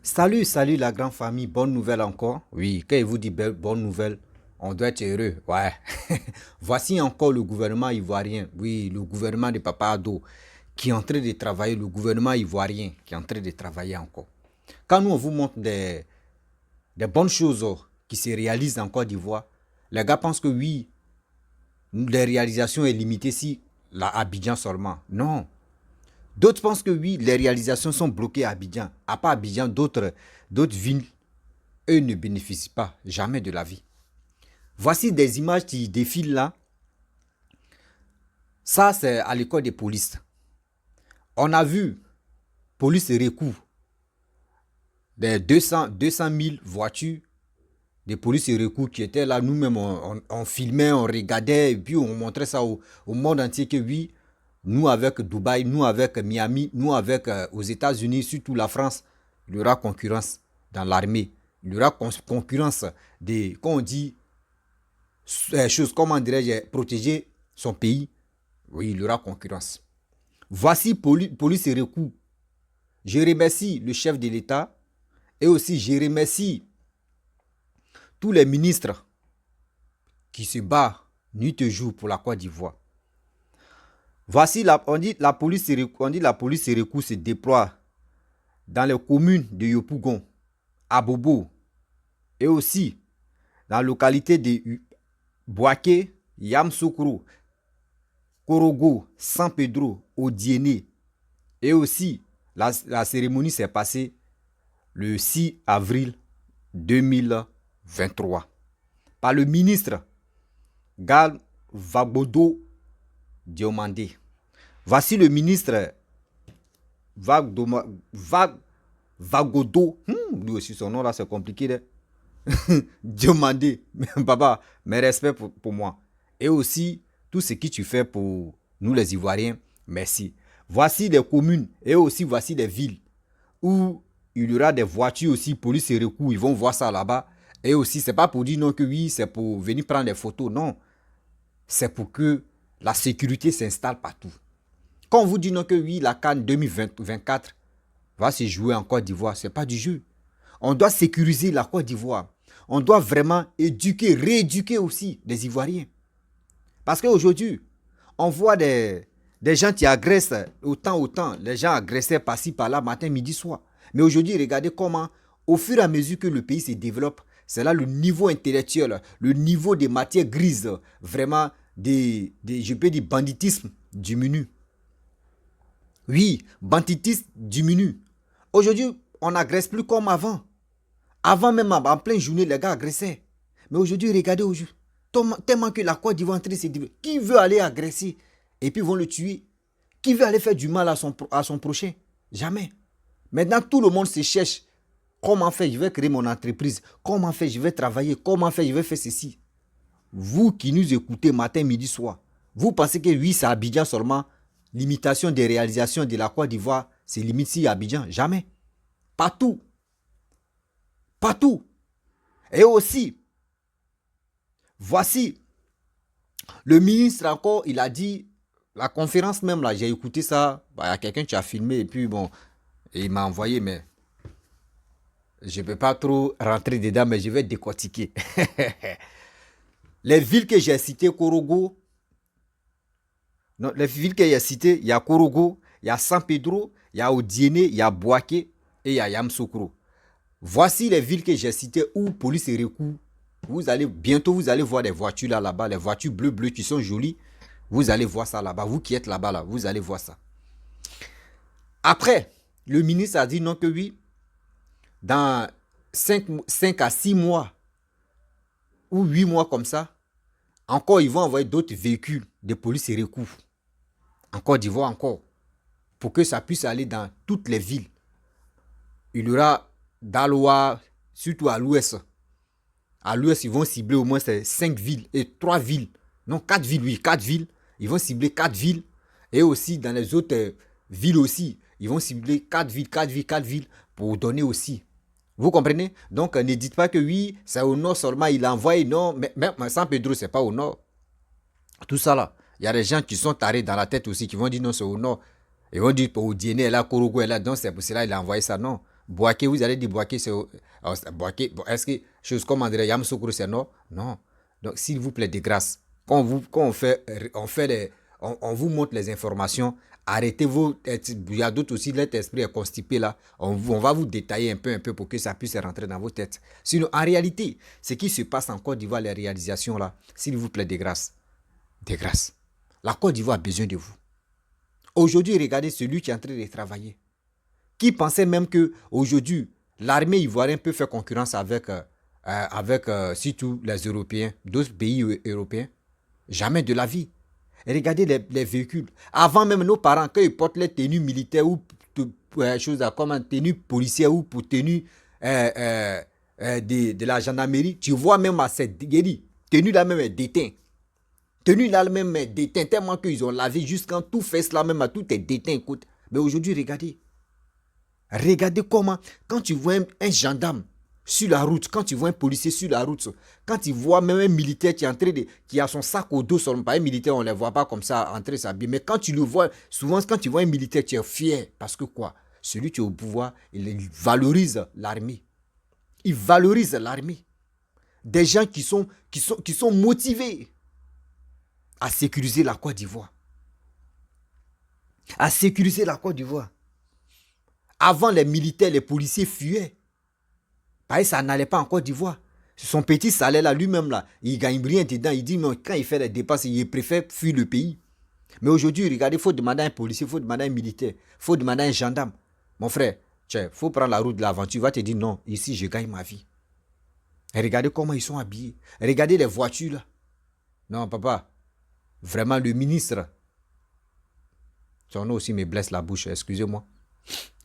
Salut, salut la grande famille, bonne nouvelle encore. Oui, quand il vous dit bonne nouvelle, on doit être heureux. Ouais. Voici encore le gouvernement ivoirien. Oui, le gouvernement de Papa Ado qui est en train de travailler, le gouvernement ivoirien qui est en train de travailler encore. Quand nous on vous montre des bonnes choses qui se réalisent en Côte d'Ivoire, les gars pensent que oui, les réalisations est limitées si la Abidjan seulement. Non. D'autres pensent que oui, les réalisations sont bloquées à Abidjan. À part Abidjan, d'autres villes, eux ne bénéficient pas jamais de la vie. Voici des images qui défilent là. Ça, c'est à l'école des polices. On a vu police recours des 200 000 voitures des polices recours qui étaient là. Nous-mêmes, on filmait, on regardait et puis on montrait ça au monde entier que oui, nous avec Dubaï, nous avec Miami, nous avec aux États-Unis, surtout la France, il y aura concurrence dans l'armée. Il y aura concurrence des, quand on dit choses, comment dirais-je, protéger son pays, oui, il y aura concurrence. Voici police et recours. Je remercie le chef de l'État et aussi je remercie tous les ministres qui se battent nuit et jour pour la Côte d'Ivoire. Voici, on dit la police et recours se déploie dans les communes de Yopougon, Abobo et aussi dans la localité de Boaké, Yamsoukro, Korogo, San Pedro, Odiéné. Et aussi, la cérémonie s'est passée le 6 avril 2023 par le ministre Gal Vagodo Diomandé. Voici le ministre Vagodo. Lui aussi, son nom là, c'est compliqué. Diomandé. Papa, mes respects pour moi. Et aussi, tout ce que tu fais pour nous les Ivoiriens, merci. Voici des communes et aussi voici des villes où il y aura des voitures aussi, police et recours, ils vont voir ça là-bas. Et aussi, c'est pas pour dire non que oui, c'est pour venir prendre des photos, non. C'est pour que la sécurité s'installe partout. Quand on vous dit non que oui, la CAN 2024 va se jouer en Côte d'Ivoire, c'est pas du jeu. On doit sécuriser la Côte d'Ivoire. On doit vraiment éduquer, rééduquer aussi les Ivoiriens. Parce qu'aujourd'hui, on voit des gens qui agressent autant. Les gens agressaient par-ci, par-là, matin, midi, soir. Mais aujourd'hui, regardez comment, au fur et à mesure que le pays se développe, c'est là le niveau intellectuel, le niveau des matières grises, vraiment, je peux dire, banditisme diminue. Oui, banditisme diminue. Aujourd'hui, on n'agresse plus comme avant. Avant même, en pleine journée, les gars agressaient. Mais aujourd'hui, regardez aujourd'hui. Tellement que la Côte d'Ivoire est en train de se développer. Qui veut aller agresser et puis vont le tuer? Qui veut aller faire du mal à son prochain? Jamais. Maintenant, tout le monde se cherche. Comment faire? Je vais créer mon entreprise. Comment faire? Je vais travailler. Comment faire? Je vais faire ceci. Vous qui nous écoutez matin, midi, soir, vous pensez que oui, c'est Abidjan seulement. Limitation des réalisations de la Côte d'Ivoire, c'est limite si Abidjan. Jamais. Partout. Partout. Et aussi, voici, le ministre encore, il a dit, la conférence même là, j'ai écouté ça, il y a quelqu'un qui a filmé et puis bon, et il m'a envoyé, mais je ne peux pas trop rentrer dedans, mais je vais décortiquer. Les villes que j'ai citées, Korogo, non, les villes que j'ai citées, il y a Korogo, il y a San Pedro, il y a Odiéné, il y a Boaké et il y a Yamsoukro. Voici les villes que j'ai citées où police et recours. Bientôt vous allez voir des voitures là-bas, les voitures bleues qui sont jolies. Vous allez voir ça là-bas. Vous qui êtes là-bas, là, vous allez voir ça. Après, le ministre a dit non que oui, dans 5 à 6 mois ou 8 mois comme ça, encore ils vont envoyer d'autres véhicules de police et recours. En Côte d'Ivoire encore. Pour que ça puisse aller dans toutes les villes. Il y aura d'Aloa, surtout à l'ouest. À l'ouest, ils vont cibler au moins 5 villes et 3 villes. Non, 4 villes, oui, 4 villes. Ils vont cibler 4 villes. Et aussi, dans les autres villes aussi, ils vont cibler 4 villes, 4 villes, 4 villes pour donner aussi. Vous comprenez? Donc, ne dites pas que oui, c'est au nord seulement, il envoie, non. Mais San Pedro, c'est pas au nord. Tout ça là. Il y a des gens qui sont tarés dans la tête aussi, qui vont dire non, c'est au nord. Ils vont dire pour Odiéné, là, Korogo est là, donc c'est pour cela qu'il a envoyé ça. Non. Boaké, vous allez dire Boaké, c'est... Boaké, est-ce que, chose comme André Yamsoukro, c'est non? Non. Donc, s'il vous plaît, de grâce, quand on vous montre les informations, arrêtez vos... Il y a d'autres aussi, l'être esprit est constipé là. On va vous détailler un peu pour que ça puisse rentrer dans vos têtes. Sinon, en réalité, ce qui se passe en Côte d'Ivoire, les réalisations là, s'il vous plaît, de grâce. De grâce. La Côte d'Ivoire a besoin de vous. Aujourd'hui, regardez celui qui est en train de travailler. Qui pensait même que aujourd'hui l'armée ivoirienne peut faire concurrence avec surtout les Européens, d'autres pays européens? Jamais de la vie. Et regardez les véhicules. Avant même nos parents, quand ils portent les tenues militaires ou choses comme une tenue policière ou pour tenue de la gendarmerie, tu vois même à cette tenue là même est déteinte. Tenue là même est déteinte tellement qu'ils ont lavé jusqu'en tout fait là même, tout est déteint. Écoute. Mais aujourd'hui, regardez. Regardez comment, quand tu vois un gendarme sur la route, quand tu vois un policier sur la route, quand tu vois même un militaire qui est entré qui a son sac au dos, pas un militaire, on ne les voit pas comme ça entrer s'habiller. Mais quand tu le vois, souvent quand tu vois un militaire, tu es fier. Parce que quoi? Celui qui est au pouvoir, il valorise l'armée. Il valorise l'armée. Des gens qui sont motivés à sécuriser la Côte d'Ivoire. À sécuriser la Côte d'Ivoire. Avant, les militaires, les policiers fuyaient. Parce que ça n'allait pas en Côte d'Ivoire. Son petit salaire là, lui-même là, il gagne rien dedans. Il dit non, quand il fait les dépenses, il préfère fuir le pays. Mais aujourd'hui, regardez, il faut demander à un policier, il faut demander à un militaire, il faut demander à un gendarme. Mon frère, il faut prendre la route de l'aventure. Il va te dire non, ici je gagne ma vie. Et regardez comment ils sont habillés. Regardez les voitures là. Non, papa, vraiment le ministre. Son nom aussi me blesse la bouche, excusez-moi.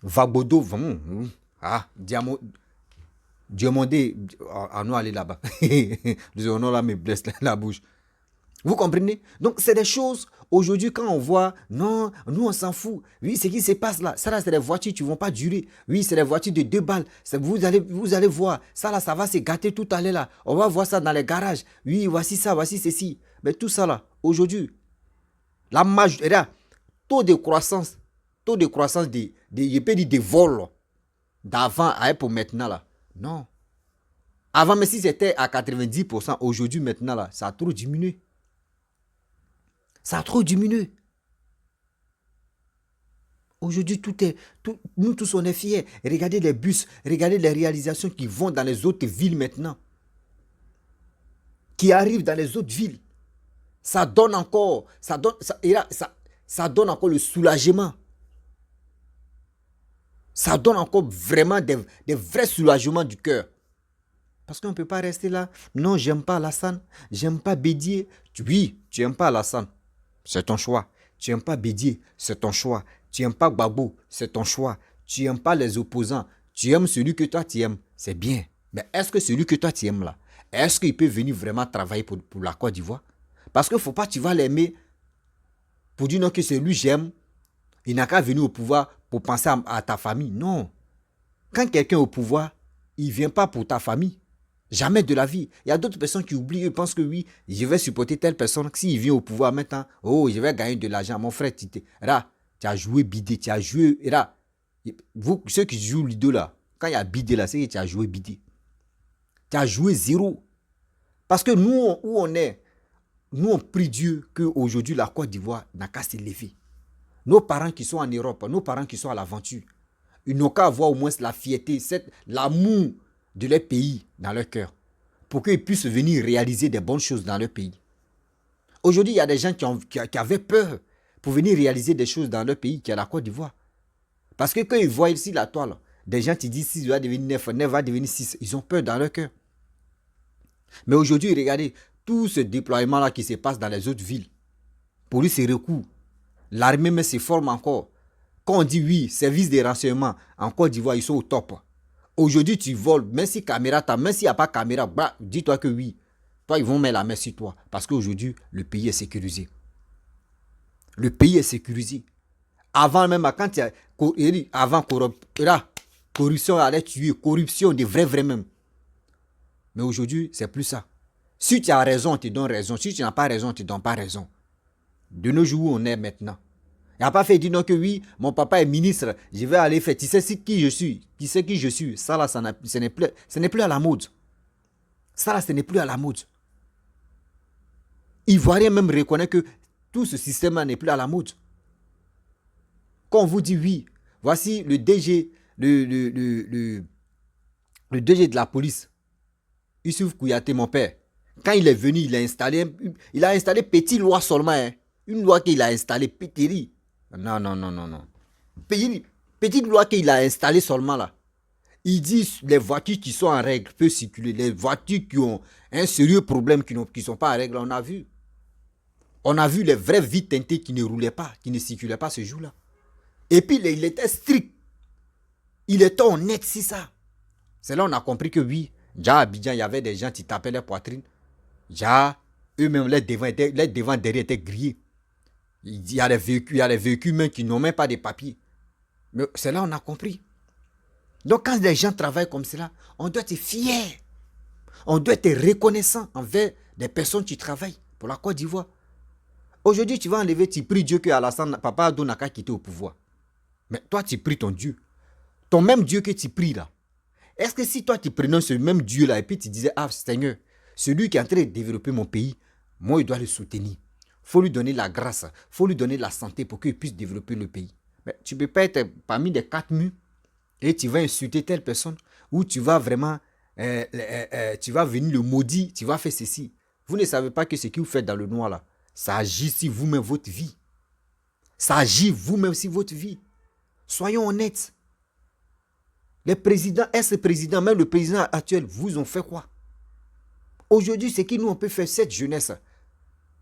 Vagodo, Diomandé, nous aller là-bas. Le nom là me blesse la bouche. Vous comprenez? Donc, c'est des choses, aujourd'hui, quand on voit, non, nous, on s'en fout. Oui, ce qui se passe là, ça là, c'est des voitures qui ne vont pas durer. Oui, c'est des voitures de 2 balles. Vous allez voir, ça là, ça va se gâter tout à l'heure là. On va voir ça dans les garages. Oui, voici ça, voici ceci. Mais tout ça là, aujourd'hui, la majorité, taux de croissance je peux dire des vols d'avant pour maintenant là. Non. Avant, mais si c'était à 90%, aujourd'hui, maintenant là, ça a trop diminué. Ça a trop diminué. Aujourd'hui, nous tous, on est fiers. Regardez les bus, regardez les réalisations qui vont dans les autres villes maintenant. Qui arrivent dans les autres villes. Ça donne encore, ça donne encore le soulagement. Ça donne encore vraiment des vrais soulagements du cœur. Parce qu'on ne peut pas rester là. Non, j'aime pas Alassane. J'aime pas Bédier. Oui, tu n'aimes pas Alassane. C'est ton choix. Tu n'aimes pas Bédier. C'est ton choix. Tu n'aimes pas Gbagbo. C'est ton choix. Tu n'aimes pas les opposants. Tu aimes celui que toi tu aimes. C'est bien. Mais est-ce que celui que toi tu aimes là, est-ce qu'il peut venir vraiment travailler pour la Côte d'Ivoire? Parce qu'il ne faut pas que tu vas l'aimer pour dire non que c'est lui j'aime. Il n'a qu'à venir au pouvoir pour penser à ta famille. Non. Quand quelqu'un est au pouvoir, il ne vient pas pour ta famille. Jamais de la vie. Il y a d'autres personnes qui oublient, ils pensent que oui, je vais supporter telle personne. S'il vient au pouvoir maintenant, oh, je vais gagner de l'argent. Mon frère, tu as joué bidé, tu as joué. Vous, ceux qui jouent Ludo là, quand il y a bidé là, c'est que tu as joué bidé. Tu as joué zéro. Parce que nous, où on est, nous, on prie Dieu qu'aujourd'hui, la Côte d'Ivoire n'a qu'à s'élever. Nos parents qui sont en Europe, nos parents qui sont à l'aventure, ils n'ont qu'à avoir au moins la fierté, l'amour de leur pays dans leur cœur pour qu'ils puissent venir réaliser des bonnes choses dans leur pays. Aujourd'hui, il y a des gens qui avaient peur pour venir réaliser des choses dans leur pays, qui est la Côte d'Ivoire. Parce que quand ils voient ici la toile, des gens qui disent 6 va devenir 9, 9 va devenir 6, ils ont peur dans leur cœur. Mais aujourd'hui, regardez, tout ce déploiement-là qui se passe dans les autres villes, pour lui, c'est recours. L'armée mais se forme encore. Quand on dit oui, service de renseignement, en Côte d'Ivoire, ils sont au top. Aujourd'hui, tu voles, même si caméra, même s'il n'y a pas caméra, bah, dis-toi que oui. Toi, ils vont mettre la main sur toi. Parce qu'aujourd'hui, le pays est sécurisé. Le pays est sécurisé. Avant même, quand il y a, avant, corruption allait tuer, corruption de vrai même. Mais aujourd'hui, c'est plus ça. Si tu as raison, on te donne raison. Si tu n'as pas raison, on ne te donne pas raison. De nos jours où on est maintenant. Il n'a pas fait dire non que oui, mon papa est ministre, je vais aller faire. Tu sais qui je suis. Tu sais qui je suis. Ça là, ce n'est plus à la mode. Ça là, ce n'est plus à la mode. Ivoirien même reconnaît que tout ce système-là n'est plus à la mode. Quand on vous dit oui, voici le DG, le DG de la police, Youssouf Kouyaté, mon père. Quand il est venu, il a installé petite loi seulement. Hein. Une loi qu'il a installée, petite. Non. Petite loi qu'il a installée seulement là. Il dit les voitures qui sont en règle peuvent circuler. Les voitures qui ont un sérieux problème qui ne sont pas en règle, on a vu. On a vu les vraies vies teintées qui ne roulaient pas, qui ne circulaient pas ce jour-là. Et puis il était strict. Il était honnête, c'est ça. C'est là qu'on a compris que oui, déjà à Abidjan, il y avait des gens qui tapaient les poitrines. Déjà, eux-mêmes, les devants derrière étaient grillés. Il y a des véhicules même qui n'ont même pas de papiers. Mais c'est là qu'on a compris. Donc quand les gens travaillent comme cela, on doit être fier. On doit être reconnaissant envers des personnes qui travaillent pour la Côte d'Ivoire. Aujourd'hui, tu vas enlever, tu pries Dieu que Alassane, Papa Ado n'a qu'à quitter au pouvoir. Mais toi, tu pries ton Dieu. Ton même Dieu que tu pries là. Est-ce que si toi, tu prenais ce même Dieu là et puis tu disais, ah Seigneur, celui qui est en train de développer mon pays, moi, il doit le soutenir. Il faut lui donner la grâce, il faut lui donner la santé pour qu'il puisse développer le pays. Mais tu ne peux pas être parmi les 4 murs et tu vas insulter telle personne ou tu vas vraiment, tu vas venir le maudire, tu vas faire ceci. Vous ne savez pas que ce que vous faites dans le noir là, ça agit sur vous-même votre vie. Ça agit vous-même sur votre vie. Soyons honnêtes. Les présidents, ex-présidents, même le président actuel, vous ont fait quoi? Aujourd'hui, c'est que nous, on peut faire cette jeunesse.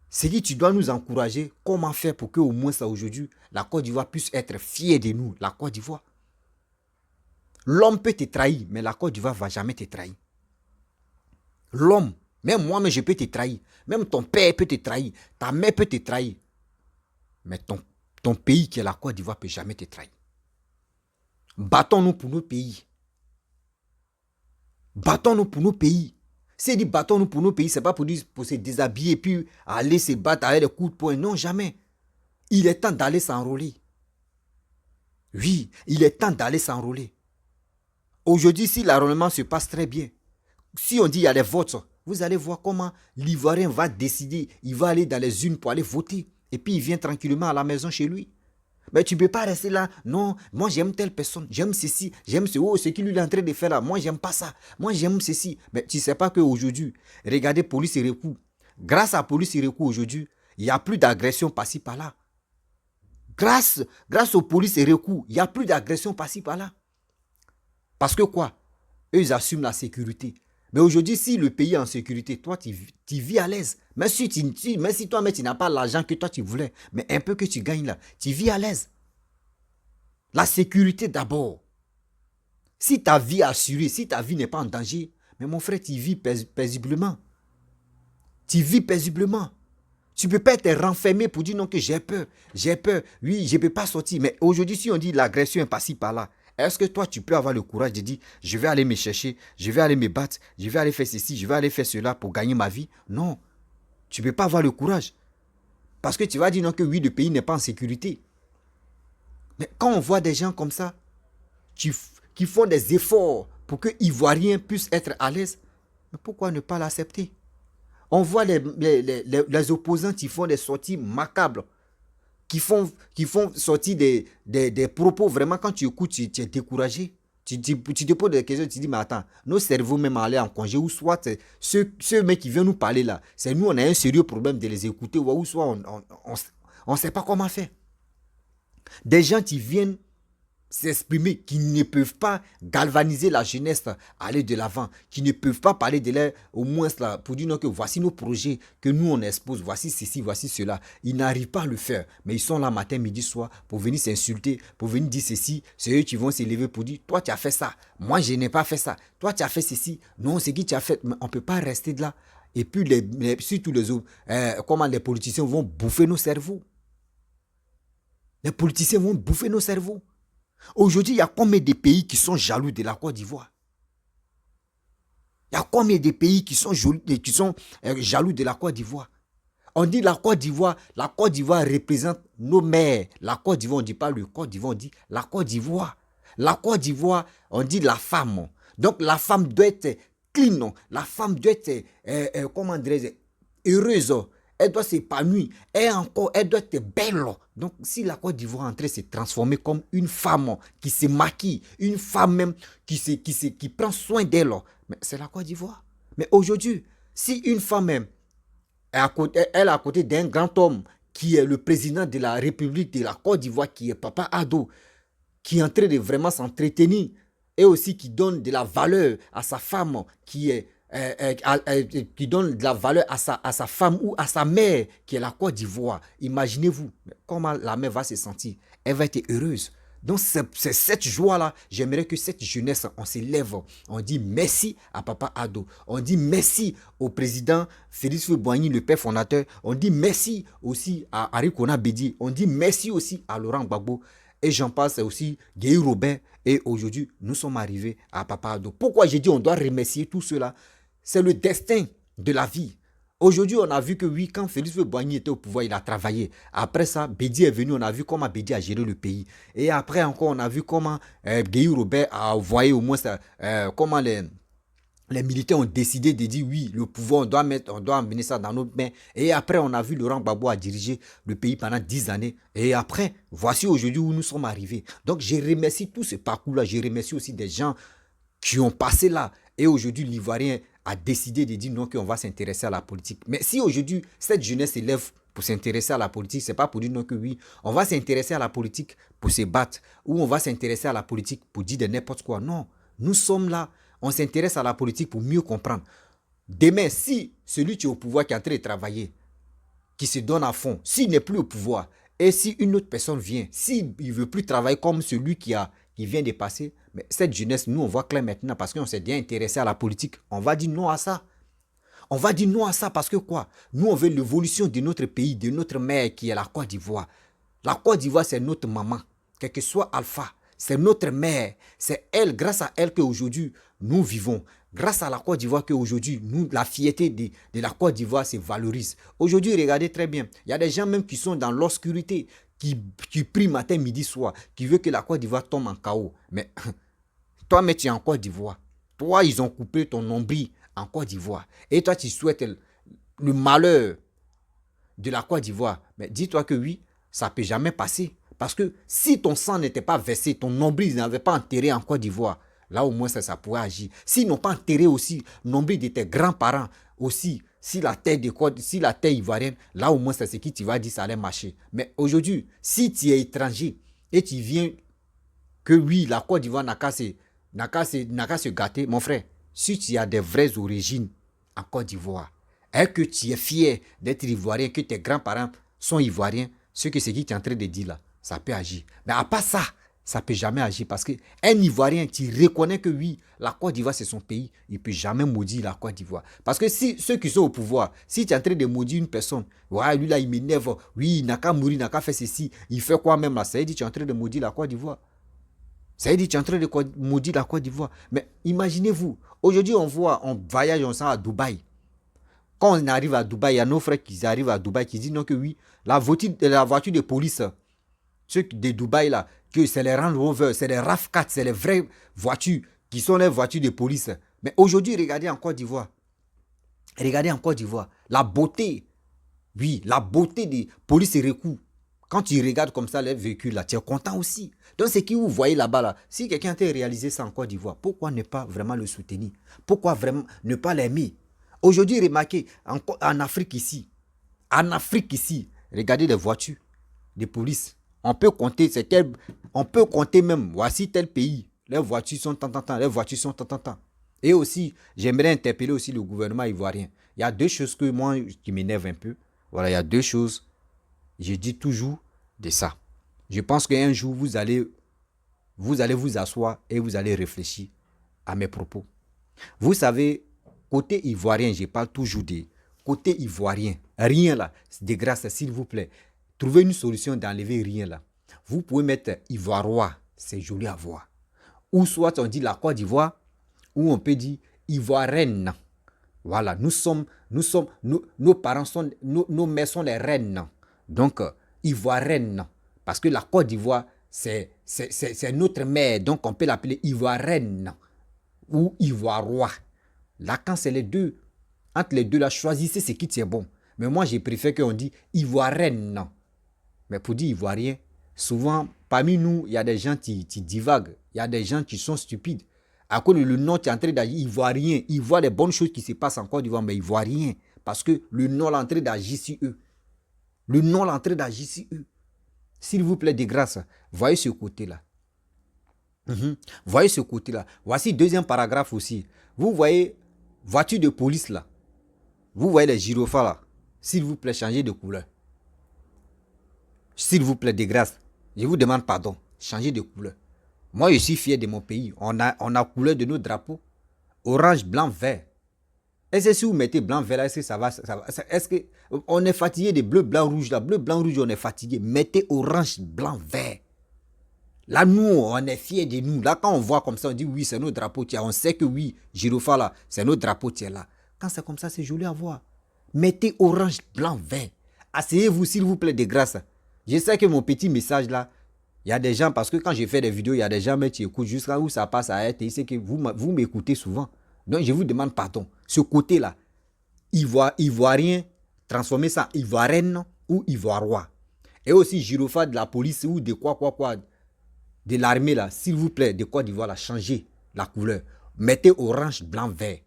C'est que tu dois nous encourager. Comment faire pour que au moins ça aujourd'hui, la Côte d'Ivoire puisse être fière de nous, la Côte d'Ivoire. L'homme peut te trahir, mais la Côte d'Ivoire ne va jamais te trahir. L'homme, même moi, mais je peux te trahir. Même ton père peut te trahir. Ta mère peut te trahir. Mais ton pays qui est la Côte d'Ivoire ne peut jamais te trahir. Battons-nous pour nos pays. Battons-nous pour nos pays. Si dit battons-nous pour nos pays, ce n'est pas pour se déshabiller et puis aller se battre avec des coups de poing. Non, jamais. Il est temps d'aller s'enrôler. Oui, il est temps d'aller s'enrôler. Aujourd'hui, si l'enrôlement se passe très bien, si on dit il y a des votes, vous allez voir comment l'Ivoirien va décider. Il va aller dans les urnes pour aller voter. Et puis il vient tranquillement à la maison chez lui. Mais tu ne peux pas rester là. Non, moi j'aime telle personne. J'aime ceci. J'aime ce. Oh, ce qu'il est en train de faire là. Moi, j'aime pas ça. Moi, j'aime ceci. Mais tu ne sais pas qu'aujourd'hui, regardez police et recours. Grâce à police et recours aujourd'hui, il n'y a plus d'agression par-ci par-là. Grâce aux polices et recours, il n'y a plus d'agression par-ci par-là. Parce que quoi? Eux, ils assument la sécurité. Mais aujourd'hui, si le pays est en sécurité, toi, tu vis à l'aise. Même si toi, tu n'as pas l'argent que toi, tu voulais, mais un peu que tu gagnes là, tu vis à l'aise. La sécurité d'abord. Si ta vie est assurée, si ta vie n'est pas en danger, mais mon frère, tu vis paisiblement. Tu vis paisiblement. Tu ne peux pas être renfermé pour dire non que j'ai peur. Oui, je ne peux pas sortir. Mais aujourd'hui, si on dit l'agression est par-ci, par-là, est-ce que toi, tu peux avoir le courage de dire, je vais aller me chercher, je vais aller me battre, je vais aller faire ceci, je vais aller faire cela pour gagner ma vie? Non. Tu ne peux pas avoir le courage. Parce que tu vas dire non que oui, le pays n'est pas en sécurité. Mais quand on voit des gens comme ça, qui font des efforts pour que Ivoiriens puissent être à l'aise, mais pourquoi ne pas l'accepter? On voit les opposants qui font des sorties macabres, qui font sortir des propos. Vraiment, quand tu écoutes, tu es découragé. Tu te poses des questions, tu te dis, mais attends, nos cerveaux même aller en congé, ou soit ceux mecs qui viennent nous parler là, c'est nous, on a un sérieux problème de les écouter, ou soit on ne sait pas comment faire. Des gens qui viennent s'exprimer, qui ne peuvent pas galvaniser la jeunesse à aller de l'avant, qui ne peuvent pas parler de l'air au moins là, pour dire non, que voici nos projets que nous on expose, voici ceci, voici cela. Ils n'arrivent pas à le faire, mais ils sont là matin, midi, soir pour venir s'insulter, pour venir dire ceci. C'est eux qui vont s'élever pour dire, toi tu as fait ça, moi je n'ai pas fait ça, toi tu as fait ceci, non c'est qui tu as fait, mais on ne peut pas rester de là. Et puis surtout comment les politiciens vont bouffer nos cerveaux. Les politiciens vont bouffer nos cerveaux. Aujourd'hui, il y a combien de pays qui sont jaloux de la Côte d'Ivoire? Il y a combien de pays qui sont jaloux de la Côte d'Ivoire? On dit la Côte d'Ivoire représente nos mères. La Côte d'Ivoire, on ne dit pas le Côte d'Ivoire, on dit la Côte d'Ivoire. La Côte d'Ivoire, on dit la femme. Donc la femme doit être clean. La femme doit être, comment dirais-je, heureuse. Elle doit s'épanouir. Elle doit être belle. Donc si la Côte d'Ivoire est en train de se transformer comme une femme qui se maquille, une femme même qui prend soin d'elle, mais c'est la Côte d'Ivoire. Mais aujourd'hui, si une femme même elle est à côté d'un grand homme qui est le président de la République de la Côte d'Ivoire, qui est Papa Addo, qui est en train de vraiment s'entretenir et aussi qui donne de la valeur à sa femme, qui donne de la valeur à sa femme ou à sa mère, qui est la Côte d'Ivoire. Imaginez-vous comment la mère va se sentir. Elle va être heureuse. Donc c'est cette joie-là, j'aimerais que cette jeunesse, on s'élève, on dit merci à Papa Addo, on dit merci au président Félix Houphouët-Boigny, le père fondateur, on dit merci aussi à Henri Konan Bédié, on dit merci aussi à Laurent Gbagbo, et j'en passe aussi Guy Robert, et aujourd'hui nous sommes arrivés à Papa Addo. Pourquoi j'ai dit on doit remercier tout cela? C'est le destin de la vie. Aujourd'hui, on a vu que oui, quand Félix Houphouët-Boigny était au pouvoir, il a travaillé. Après ça, Bédié est venu, on a vu comment Bédié a géré le pays. Et après encore, on a vu comment Guy Robert a envoyé au moins comment les militaires ont décidé de dire oui, le pouvoir, on doit amener ça dans nos mains. Et après, on a vu Laurent Gbagbo a dirigé le pays pendant 10 années. Et après, voici aujourd'hui où nous sommes arrivés. Donc, je remercie tout ce parcours-là. Je remercie aussi des gens qui ont passé là. Et aujourd'hui, l'Ivoirien a décidé de dire non, qu'on va s'intéresser à la politique. Mais si aujourd'hui, cette jeunesse s'élève pour s'intéresser à la politique, c'est pas pour dire non que oui, on va s'intéresser à la politique pour se battre, ou on va s'intéresser à la politique pour dire de n'importe quoi. Non, nous sommes là, on s'intéresse à la politique pour mieux comprendre. Demain, si celui qui est au pouvoir, qui est en train de travailler, qui se donne à fond, s'il n'est plus au pouvoir, et si une autre personne vient, s'il ne veut plus travailler comme celui qui vient de passer, mais cette jeunesse, nous, on voit clair maintenant parce qu'on s'est bien intéressé à la politique. On va dire non à ça. On va dire non à ça parce que quoi? Nous, on veut l'évolution de notre pays, de notre mère qui est la Côte d'Ivoire. La Côte d'Ivoire, c'est notre maman. Quel que soit Alpha, c'est notre mère. C'est elle, grâce à elle qu'aujourd'hui, nous vivons. Grâce à la Côte d'Ivoire qu'aujourd'hui, la fierté de la Côte d'Ivoire se valorise. Aujourd'hui, regardez très bien, il y a des gens même qui sont dans l'obscurité, qui prient matin, midi, soir, qui veulent que la Côte d'Ivoire tombe en chaos. Mais toi, tu es en Côte d'Ivoire. Toi, ils ont coupé ton nombril en Côte d'Ivoire. Et toi, tu souhaites le malheur de la Côte d'Ivoire. Mais dis-toi que oui, ça ne peut jamais passer. Parce que si ton sang n'était pas versé, ton nombril n'avait pas enterré en Côte d'Ivoire, là au moins ça pourrait agir. S'ils n'ont pas enterré aussi le nombril de tes grands-parents aussi, si la terre ivoirienne, là au moins c'est ce qui tu vas dire, ça allait marcher. Mais aujourd'hui, si tu es étranger et tu viens que oui, la Côte d'Ivoire n'a qu'à se gâter, mon frère, si tu as des vraies origines en Côte d'Ivoire, et que tu es fier d'être ivoirien, que tes grands-parents sont ivoiriens, ce que c'est qui tu es en train de dire là, ça peut agir. Mais à part ça, ça ne peut jamais agir parce qu'un Ivoirien qui reconnaît que oui, la Côte d'Ivoire c'est son pays, il ne peut jamais maudire la Côte d'Ivoire. Parce que si ceux qui sont au pouvoir, si tu es en train de maudire une personne, ouais, lui là il m'énerve, oui, il n'a qu'à mourir, il n'a qu'à faire ceci, il fait quoi même là, ça veut dire que tu es en train de maudire la Côte d'Ivoire. Ça veut dire que tu es en train de maudire la Côte d'Ivoire. Mais imaginez-vous, aujourd'hui on voyage ensemble à Dubaï. Quand on arrive à Dubaï, il y a nos frères qui arrivent à Dubaï qui disent non que oui, la voiture de police, ceux de Dubaï là, que c'est les Range Rover, c'est les RAV4, c'est les vraies voitures qui sont les voitures de police. Mais aujourd'hui, regardez en Côte d'Ivoire. Regardez en Côte d'Ivoire. La beauté, oui, la beauté des polices et recours. Quand tu regardes comme ça les véhicules là, tu es content aussi. Donc c'est qui vous voyez là-bas là. Si quelqu'un t'a réalisé ça en Côte d'Ivoire, pourquoi ne pas vraiment le soutenir? Pourquoi vraiment ne pas l'aimer? Aujourd'hui, remarquez, en Afrique ici, regardez les voitures de police. On peut compter même, voici tel pays, les voitures sont tant. Et aussi, j'aimerais interpeller aussi le gouvernement ivoirien. Il y a deux choses que moi, qui m'énervent un peu. Voilà, il y a deux choses. Je dis toujours de ça. Je pense qu'un jour, vous allez vous asseoir et vous allez réfléchir à mes propos. Vous savez, côté ivoirien, je parle toujours de côté ivoirien. Rien là, de grâce, s'il vous plaît. Trouvez une solution d'enlever rien là. Vous pouvez mettre ivoirois, c'est joli à voir. Ou soit on dit la Côte d'Ivoire, ou on peut dire ivoirienne. Voilà, nos parents sont, nos mères sont les reines. Donc, ivoirienne. Parce que la Côte d'Ivoire, c'est notre mère. Donc, on peut l'appeler ivoirienne ou ivoirois. Là, quand c'est les deux, entre les deux, là, choisissez ce qui tient bon. Mais moi, j'ai préféré qu'on dise ivoirienne. Mais pour dire ivoirien, souvent, parmi nous, il y a des gens qui divaguent. Il y a des gens qui sont stupides. À cause le nom, tu es en train d'agir ivoirien. Ils voient les bonnes choses qui se passent en Côte d'Ivoire, mais ivoirien. Parce que le nom est en train d'agir sur eux. Le nom est en train d'agir sur eux. S'il vous plaît, de grâce, voyez ce côté-là. Voyez ce côté-là. Voici deuxième paragraphe aussi. Vous voyez, voiture de police là. Vous voyez les gyrophares là. S'il vous plaît, changez de couleur. S'il vous plaît, de grâce, je vous demande pardon. Changez de couleur. Moi, je suis fier de mon pays. On a couleur de nos drapeaux. Orange, blanc, vert. Est-ce que si vous mettez blanc, vert là, est-ce que ça va, est-ce que on est fatigué de bleu, blanc, rouge là. Bleu, blanc, rouge, on est fatigué. Mettez orange, blanc, vert. Là, nous, on est fiers de nous. Là, quand on voit comme ça, on dit oui, c'est notre drapeau. Tiens, on sait que oui, Girofa là, c'est notre drapeau. Tiens là. Quand c'est comme ça, c'est joli à voir. Mettez orange, blanc, vert. Asseyez-vous, s'il vous plaît, de grâce. Je sais que mon petit message là, il y a des gens, parce que quand je fais des vidéos, il y a des gens qui écoutent jusqu'à où ça passe à être. Et c'est que vous m'écoutez souvent. Donc, je vous demande pardon. Ce côté-là, ivoirien, transformer ça en ivoirienne ou ivoirois. Et aussi Girofa de la police ou de quoi, de l'armée là, s'il vous plaît, de Côte d'Ivoire là, changez la couleur. Mettez orange, blanc, vert.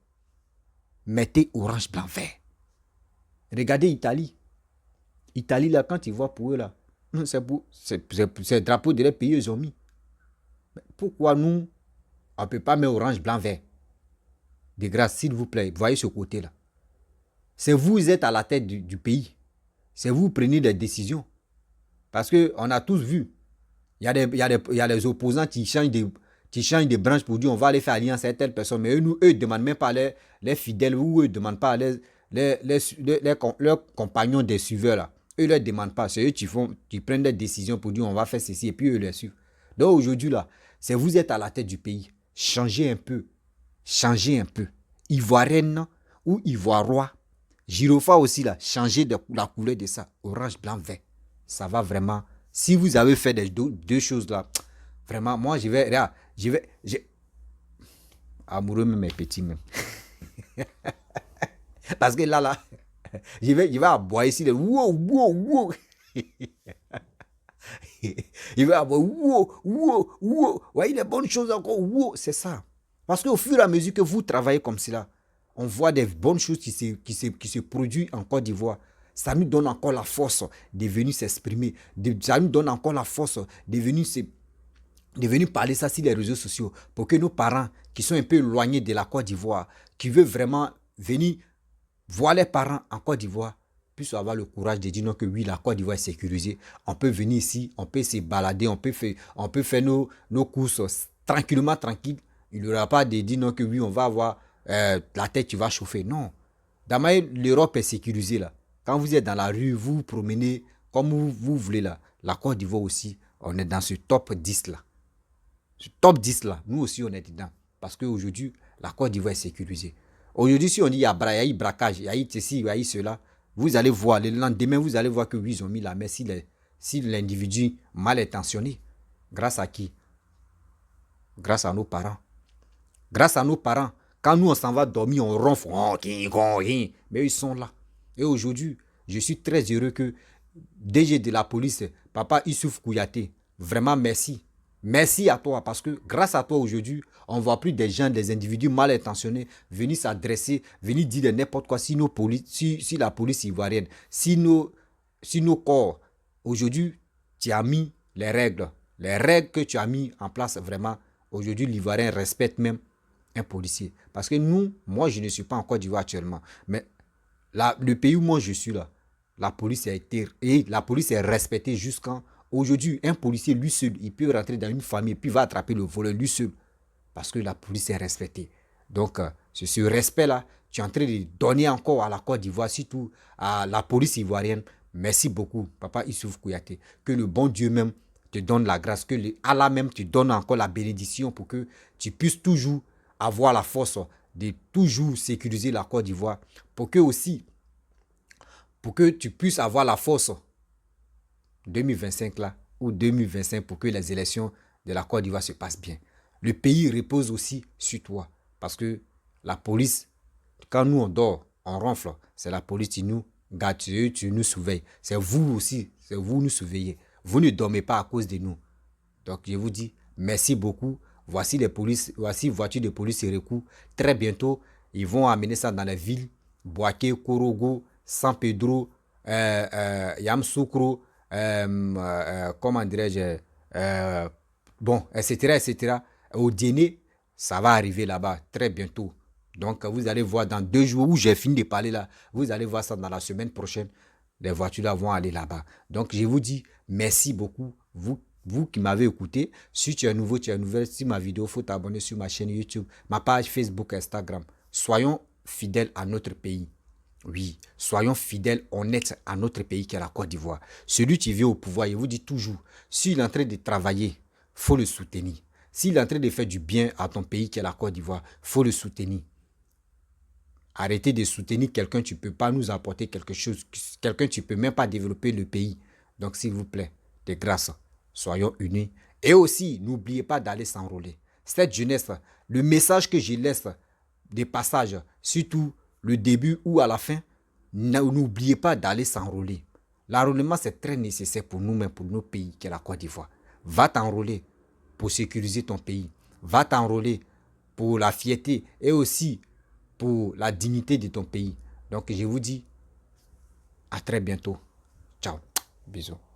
Mettez orange, blanc, vert. Regardez Italie. Italie là, quand ils voient pour eux là, c'est le drapeau de leur pays, ils ont mis. Mais pourquoi nous, on ne peut pas mettre orange, blanc, vert? De grâce, s'il vous plaît, voyez ce côté-là. C'est vous êtes à la tête du pays. C'est vous qui prenez des décisions. Parce qu'on a tous vu. Il y a les opposants qui changent de branche pour dire on va aller faire alliance avec telle personne. Mais eux ne demandent même pas les fidèles ou eux ne demandent pas leurs compagnons des suiveurs là. Eux ne leur demandent pas. C'est eux qui prennent des décisions pour dire on va faire ceci et puis eux les suivent. Donc aujourd'hui là, c'est vous êtes à la tête du pays. Changez un peu. Changez un peu. Ivoirienne ou ivoirois. Girofa aussi là. Changez la couleur de ça. Orange, blanc, vert. Ça va vraiment. Si vous avez fait deux choses là, vraiment, moi je vais. Amoureux même mes petits même. Parce que là, je vais aboyer ici. Wow. Il va avoir wow. Voyez les bonnes choses encore, wow. C'est ça. Parce qu'au fur et à mesure que vous travaillez comme cela, on voit des bonnes choses qui se produisent en Côte d'Ivoire. Ça nous donne encore la force de venir s'exprimer. Ça nous donne encore la force de venir parler ça sur les réseaux sociaux. Pour que nos parents qui sont un peu éloignés de la Côte d'Ivoire, qui veulent vraiment venir voir les parents en Côte d'Ivoire, puissent avoir le courage de dire non que oui, la Côte d'Ivoire est sécurisée. On peut venir ici, on peut se balader, on peut faire nos courses tranquillement, tranquille. Il n'y aura pas de dire non que oui, on va avoir la tête qui va chauffer. Non. D'abord, l'Europe est sécurisée là. Quand vous êtes dans la rue, vous vous promenez comme vous voulez là. La Côte d'Ivoire aussi, on est dans ce top 10 là. Ce top 10 là, nous aussi on est dedans. Parce qu'aujourd'hui, la Côte d'Ivoire est sécurisée. Aujourd'hui, si on dit il y a eu braquage, il y a eu ceci, il y a eu cela, vous allez voir, le lendemain, vous allez voir que oui, ils ont mis la main si l'individu mal intentionné. Grâce à qui? Grâce à nos parents. Grâce à nos parents. Quand nous, on s'en va dormir, on ronfle. Mais ils sont là. Et aujourd'hui, je suis très heureux que DG de la police, Papa Issouf Kouyaté, vraiment merci. Merci à toi parce que grâce à toi aujourd'hui, on ne voit plus des gens, des individus mal intentionnés venir s'adresser, venir dire n'importe quoi si la police ivoirienne, si nos corps. Aujourd'hui, tu as mis les règles que tu as mis en place vraiment. Aujourd'hui, l'Ivoirien respecte même un policier. Parce que moi je ne suis pas en Côte d'Ivoire actuellement, mais le pays où moi je suis là, la police est respectée jusqu'à aujourd'hui. Un policier lui seul, il peut rentrer dans une famille puis il va attraper le voleur lui seul parce que la police est respectée. Donc ce respect là, tu es en train de donner encore à la Côte d'Ivoire, surtout à la police ivoirienne. Merci beaucoup, Papa Issouf Kouyaté. Que le bon Dieu même te donne la grâce, que Allah même te donne encore la bénédiction pour que tu puisses toujours avoir la force de toujours sécuriser la Côte d'Ivoire pour que tu puisses avoir la force 2025 là, ou 2025 pour que les élections de la Côte d'Ivoire se passent bien. Le pays repose aussi sur toi. Parce que la police, quand nous on dort, on ronfle, c'est la police qui nous garde, tu nous surveille. C'est vous aussi, c'est vous nous surveillez. Vous ne dormez pas à cause de nous. Donc je vous dis merci beaucoup. Voici voitures de police et recours. Très bientôt, ils vont amener ça dans les villes. Boaké, Korogo, San Pedro, Yamoussoukro, comment dirais-je, bon, etc., etc. Au dîner, ça va arriver là-bas très bientôt. Donc, vous allez voir dans 2 jours où j'ai fini de parler là, vous allez voir ça dans la semaine prochaine. Les voitures là vont aller là-bas. Donc, je vous dis merci beaucoup, vous qui m'avez écouté. Si tu es nouveau, tu es nouvelle, si ma vidéo, il faut t'abonner sur ma chaîne YouTube, ma page Facebook, Instagram. Soyons fidèles à notre pays. Oui, soyons fidèles, honnêtes à notre pays qui est la Côte d'Ivoire. Celui qui vient au pouvoir, il vous dit toujours, s'il est en train de travailler, il faut le soutenir. S'il est en train de faire du bien à ton pays qui est la Côte d'Ivoire, il faut le soutenir. Arrêtez de soutenir quelqu'un, tu ne peux pas nous apporter quelque chose. Quelqu'un, tu ne peux même pas développer le pays. Donc, s'il vous plaît, de grâce, soyons unis. Et aussi, n'oubliez pas d'aller s'enrôler. Cette jeunesse, le message que je laisse des passages, surtout le début ou à la fin, n'oubliez pas d'aller s'enrôler. L'enrôlement, c'est très nécessaire pour nous-mêmes, pour nos pays, qui est la Côte d'Ivoire. Va t'enrôler pour sécuriser ton pays. Va t'enrôler pour la fierté et aussi pour la dignité de ton pays. Donc, je vous dis à très bientôt. Ciao. Bisous.